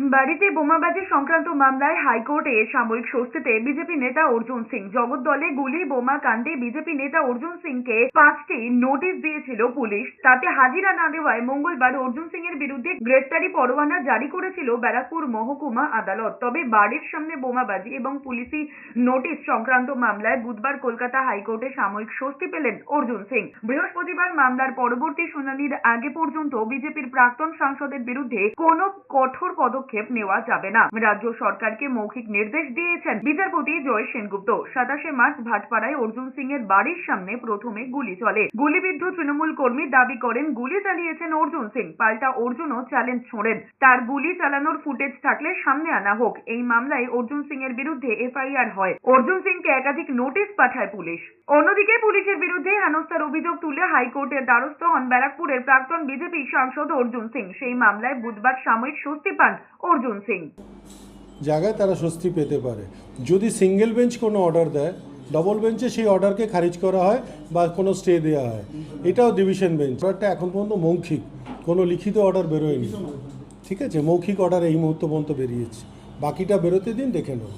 বাড়িতে বোমাবাজি সংক্রান্ত মামলায় হাইকোর্টে সাময়িক স্বস্তিতে বিজেপি নেতা অর্জুন সিং। জগদ্দলে গুলি বোমা কাণ্ডে বিজেপি নেতা অর্জুন সিংকে 5টি নোটিশ দিয়েছিল পুলিশ। তাতে হাজিরা না দেওয়ায় মঙ্গলবার অর্জুন সিং এর বিরুদ্ধে গ্রেফতারি পরোয়ানা জারি করেছিল ব্যারাকপুর মহকুমা আদালত। তবে বাড়ির সামনে বোমাবাজি এবং পুলিশি নোটিশ সংক্রান্ত মামলায় বুধবার কলকাতা হাইকোর্টে সাময়িক স্বস্তি পেলেন অর্জুন সিং। বৃহস্পতিবার মামলার পরবর্তী শুনানির আগে পর্যন্ত বিজেপির প্রাক্তন সাংসদের বিরুদ্ধে কোনো কঠোর পদক্ষেপ নেওয়া যাবে না। রাজ্য সরকারকে মৌখিক নির্দেশ দিয়েছেন বিচারপতি জয় সেনগুপ্ত। 27 মার্চ ভাটপাড়ায় অর্জুন সিং এর বাড়ির সামনে প্রথমে গুলি চলে। গুলিবিদ্ধ তৃণমূল কর্মী দাবি করেন গুলি চালিয়েছেন অর্জুন সিং। পাল্টা অর্জুনও চ্যালেঞ্জ ছোড়েন, তার গুলি চালানোর ফুটেজ থাকলে সামনে আনা হোক। এই মামলায় অর্জুন সিং এর বিরুদ্ধে এফআইআর হয়। অর্জুন সিংকে একাধিক নোটিশ পাঠায় পুলিশ। অন্যদিকে পুলিশের বিরুদ্ধে হেনস্থার অভিযোগ তুলে হাইকোর্টের দ্বারস্থ হন ব্যারাকপুরের প্রাক্তন বিজেপি সাংসদ অর্জুন সিং। সেই মামলায় বুধবার সাময়িক স্বস্তি পান অর্জুন সিং। জায়গায় তারা স্বস্তি পেতে পারে যদি সিঙ্গেল বেঞ্চ কোনো অর্ডার দেয়, ডবল বেঞ্চে সেই অর্ডারকে খারিজ করা হয় বা কোনো স্টে দেওয়া হয়। এটাও ডিভিশন বেঞ্চ। অর্ডারটা এখন পর্যন্ত মৌখিক, কোনো লিখিত অর্ডার বেরোয়নি। ঠিক আছে, মৌখিক অর্ডার এই মুহূর্ত পর্যন্ত বেরিয়েছে, বাকিটা বেরোতে দিন, দেখে নেব।